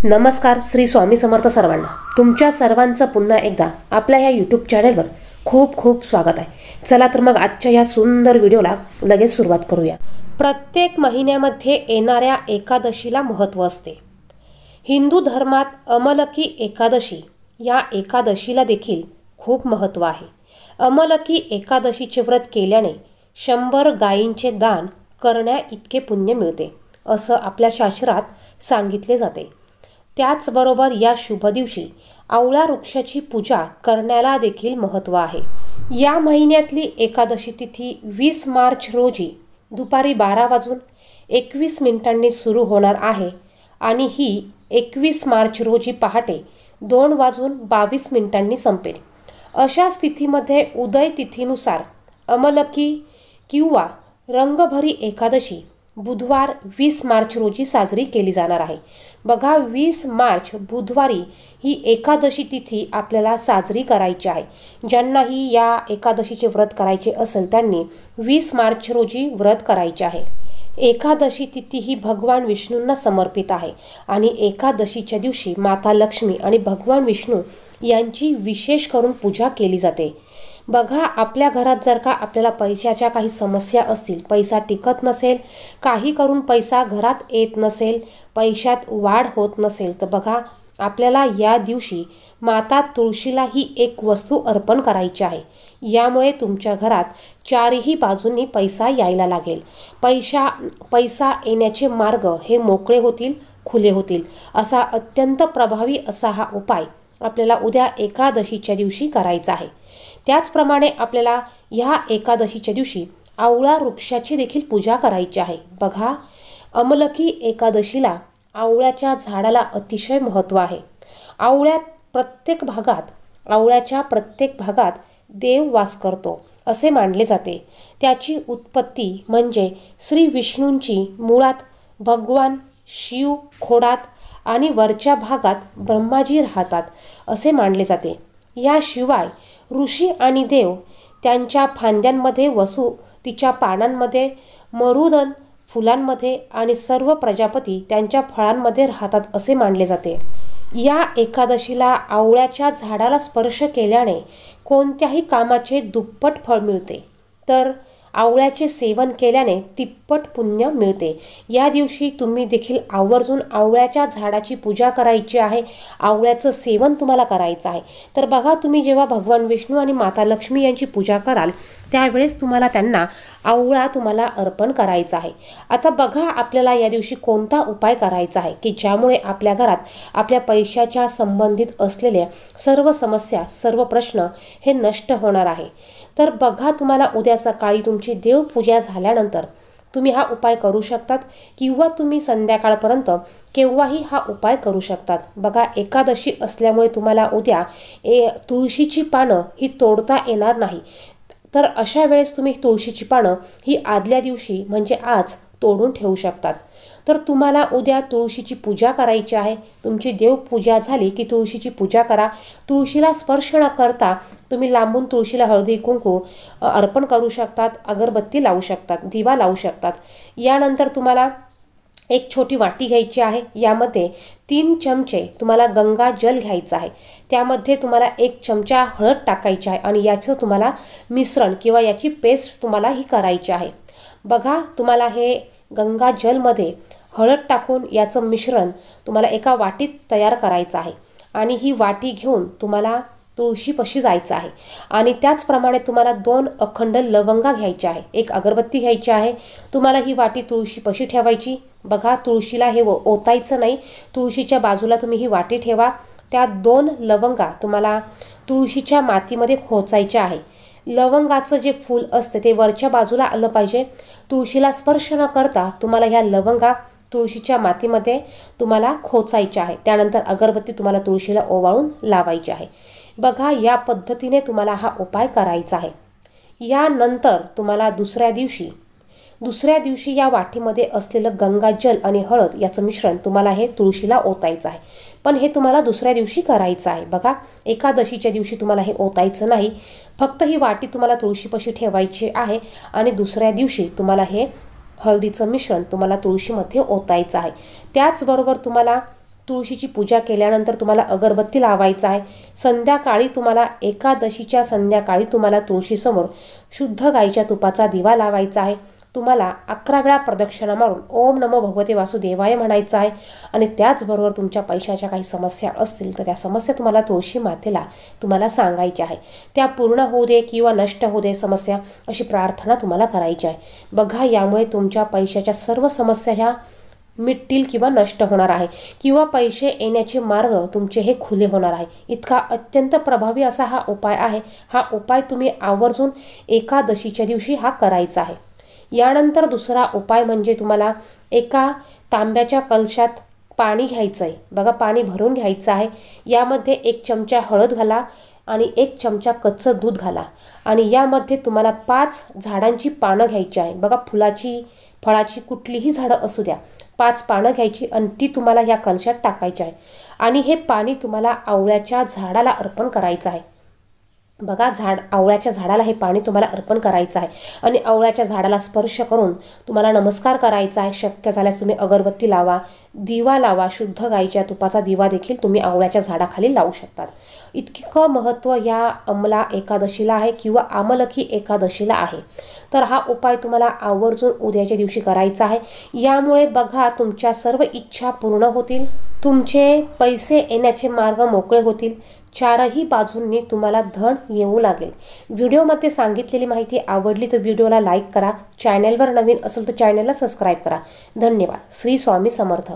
नमस्कार. श्री स्वामी समर्थ सर्वांना. तुमच्या सर्वांचं पुन्हा एकदा आपल्या ह्या यूट्यूब चॅनलवर खूप खूप स्वागत आहे. चला तर मग आजच्या या सुंदर व्हिडिओला लगेच सुरुवात करूया. प्रत्येक महिन्यामध्ये येणाऱ्या एकादशीला महत्त्व असते. हिंदू धर्मात अमलकी एकादशी या एकादशीला देखील खूप महत्त्व आहे. अमलकी एकादशीचे व्रत केल्याने 100 गायींचे दान करण्या इतके पुण्य मिळते असं आपल्या शास्त्रात सांगितले जाते. त्याचबरोबर या शुभ दिवशी आवळा वृक्षाची पूजा करण्याला देखील महत्त्व आहे. या महिन्यातली एकादशी तिथी 20 मार्च रोजी दुपारी 12:21 सुरू होणार आहे आणि ही 21 मार्च रोजी पहाटे 2:22 संपेल. अशा स्थितीमध्ये उदय तिथीनुसार अमलकी किंवा रंगभरी एकादशी बुधवार 20 मार्च रोजी साजरी केली जाणार आहे. बघा, 20 मार्च बुधवारी ही एकादशी तिथी आपल्याला साजरी करायची आहे. ज्यांनाही या एकादशीचे व्रत करायचे असेल त्यांनी 20 मार्च रोजी व्रत करायचे आहे. एकादशी तिथी ही भगवान विष्णूंना समर्पित आहे आणि एकादशीच्या दिवशी माता लक्ष्मी आणि भगवान विष्णू यांची विशेष करून पूजा केली जाते. बघा, आपल्या घरात जर का आपल्याला पैशाच्या काही समस्या असतील, पैसा टिकत नसेल, काही करून पैसा घरात येत नसेल, पैशात वाढ होत नसेल, तर बघा आपल्याला या दिवशी माता तुळशीला ही एक वस्तू अर्पण करायची आहे. यामुळे तुमच्या घरात चारही बाजूंनी पैसा यायला लागेल. पैसा येण्याचे मार्ग हे मोकळे होतील, खुले होतील. असा अत्यंत प्रभावी असा हा उपाय आपल्याला उद्या एकादशीच्या दिवशी करायचा आहे. त्याचप्रमाणे आपल्याला ह्या एकादशीच्या दिवशी आवळा वृक्षाची देखील पूजा करायची आहे. बघा, अमलकी एकादशीला आवळ्याच्या झाडाला अतिशय महत्त्व आहे. आवळ्याच्या प्रत्येक भागात देव वास करतो असे मानले जाते. त्याची उत्पत्ती म्हणजे श्री विष्णूंची मुळात भगवान शिव खोडात आणि वरच्या भागात ब्रह्माजी राहतात असे मानले जाते. याशिवाय ऋषी आणि देव त्यांच्या फांद्यांमध्ये, वसू तिच्या पानांमध्ये, मरुदन फुलांमध्ये आणि सर्व प्रजापती त्यांच्या फळांमध्ये राहतात असे मानले जाते. या एकादशीला आवळ्याच्या झाडाला स्पर्श केल्याने कोणत्याही कामाचे दुप्पट फळ मिळते, तर आवळ्याचे सेवन केल्याने तिप्पट पुण्य मिळते. या दिवशी तुम्ही देखील आवर्जून आवळ्याच्या झाडाची पूजा करायची आहे. आवळ्याचं सेवन तुम्हाला करायचं आहे. तर बघा, तुम्ही जेव्हा भगवान विष्णू आणि माता लक्ष्मी यांची पूजा कराल त्यावेळेस त्यांना आवळा तुम्हाला अर्पण करायचा आहे. आता बघा, आपल्याला या दिवशी कोणता उपाय करायचा आहे की ज्यामुळे आपल्या घरात आपल्या पैशाच्या संबंधित असलेल्या सर्व समस्या, सर्व प्रश्न हे नष्ट होणार आहे. तर बघा, तुम्हाला उद्या सकाळी तुमची देवपूजा झाल्यानंतर तुम्ही हा उपाय करू शकतात किंवा तुम्ही संध्याकाळपर्यंत केव्हाही हा उपाय करू शकतात. बघा, एकादशी असल्यामुळे तुम्हाला उद्या तुळशीची पानं ही तोडता येणार नाही. तर अशा वेळेस तुम्ही तुळशीची पानं ही आदल्या दिवशी म्हणजे आज तोडून ठेवू शकतात. तर तुम्हाला उद्या तुळशीची पूजा करायची आहे. तुमची देवपूजा झाली की तुळशीची पूजा करा. तुळशीला स्पर्श न करता तुम्ही लांबून तुळशीला हळदी कुंकू अर्पण करू शकतात, अगरबत्ती लावू शकतात, दिवा लावू शकतात. यानंतर तुम्हाला एक छोटी वाटी घ्यायची आहे. यामध्ये 3 चमचे तुम्हाला गंगा जल घ्यायचं आहे. त्यामध्ये तुम्हाला 1 चमचा हळद टाकायची आहे आणि याचं तुम्हाला मिश्रण किंवा याची पेस्ट तुम्हाला ही करायची आहे. बघा, तुम्हाला हे गंगा जलमध्ये हळद टाकून याचं मिश्रण तुम्हाला एका वाटीत तयार करायचं आहे आणि ही वाटी घेऊन तुम्हाला तुळशीपाशी जायचं आहे आणि त्याचप्रमाणे तुम्हाला 2 अखंड लवंगा घ्यायच्या आहे, 1 अगरबत्ती घ्यायची आहे. तुम्हाला ही वाटी तुळशीपाशी ठेवायची. बघा, तुळशीला हे ओतायचं नाही, तुळशीच्या बाजूला तुम्ही ही वाटी ठेवा. त्या 2 लवंगा तुम्हाला तुळशीच्या मातीमध्ये खोचायच्या आहे. लवंगाचं जे फूल असते ते वरच्या बाजूला आलं पाहिजे. तुळशीला स्पर्श न करता तुम्हाला ह्या लवंगा तुळशीच्या मातीमध्ये तुम्हाला खोचायच्या आहे. त्यानंतर अगरबत्ती तुम्हाला तुळशीला ओवाळून लावायची आहे. बघा, या पद्धतीने तुम्हाला हा उपाय करायचा आहे. यानंतर तुम्हाला दुसऱ्या दिवशी या वाटीमध्ये असलेलं गंगाजल आणि हळद याचं मिश्रण तुम्हाला हे तुळशीला ओतायचं आहे. पण हे तुम्हाला दुसऱ्या दिवशी करायचं आहे. बघा, एकादशीच्या दिवशी तुम्हाला हे ओतायचं नाही. फक्त ही वाटी तुम्हाला तुळशीपाशी ठेवायची आहे आणि दुसऱ्या दिवशी तुम्हाला हे हळदीचं मिश्रण तुम्हाला तुळशीमध्ये ओतायचं आहे। त्याचबरोबर तुम्हाला तुळशीची पूजा केल्यानंतर तुम्हाला अगरबत्ती लावायचा आहे। संध्याकाळी तुम्हाला एकादशीच्या संध्याकाळी तुम्हाला तुळशीसमोर शुद्ध गाईच्या तुपाचा दिवा लावायचा आहे। तुम्हाला 11 वेळा प्रदक्षिणा मारून ओम नमो भगवते वासुदेवाय म्हणायचं आहे। आणि त्याचबरोबर तुमच्या पैशाच्या काही समस्या असतील तर त्या समस्या तुम्हाला तुळशी मातेला तुम्हाला सांगायच्या आहे। त्या पूर्ण होऊ दे किंवा नष्ट होऊ दे समस्या, अशी प्रार्थना तुम्हाला करायची आहे। बघा, यामुळे तुमच्या पैशाच्या सर्व समस्या ह्या मिटतील किंवा नष्ट होणार आहे, किंवा पैसे येण्याचे मार्ग तुमचे हे खुले होणार आहे। इतका अत्यंत प्रभावी असा हा उपाय आहे। हा उपाय तुम्ही आवर्जून एकादशीच्या दिवशी हा करायचा आहे। यानंतर दुसरा उपाय म्हणजे तुम्हाला एका तांब्याच्या कलशात पाणी घ्यायचं आहे। बघा, पाणी भरून घ्यायचं आहे। यामध्ये 1 चमचा हळद घाला आणि 1 चमचा कच्चं दूध घाला आणि यामध्ये तुम्हाला 5 झाडांची पानं घ्यायची आहे। बघा, फुलाची फळाची कुठलीही झाडं असू द्या, 5 पानं घ्यायची आणि ती तुम्हाला ह्या कलशात टाकायची आहे आणि हे पाणी तुम्हाला आवळ्याच्या झाडाला अर्पण करायचं आहे। बघा, आवळ्याच्या झाडाला हे पाणी तुम्हाला अर्पण करायचं आहे आणि आवळ्याच्या झाडाला स्पर्श करून तुम्हाला नमस्कार करायचा आहे। शक्य झाल्यास तुम्ही अगरबत्ती लावा, दिवा लावा, शुद्ध गाईच्या तुपाचा दिवा देखील तुम्ही आवळ्याच्या झाडाखाली लावू शकतात। इतकं महत्त्व या अमला एकादशीला आहे किंवा आमलकी एकादशीला आहे। तर हा उपाय तुम्हाला आवर्जून उद्याच्या दिवशी करायचा आहे। यामुळे बघा, तुमच्या सर्व इच्छा पूर्ण होतील, तुमचे पैसे येण्याचे मार्ग मोकळे होतील, चारही बाजूंनी तुम्हाला धन येऊ लागेल। व्हिडिओमध्ये सांगितलेली माहिती आवडली तर व्हिडिओला लाईक करा, चॅनलवर नवीन असेल तर चॅनलला सबस्क्राईब करा। धन्यवाद। श्री स्वामी समर्थ।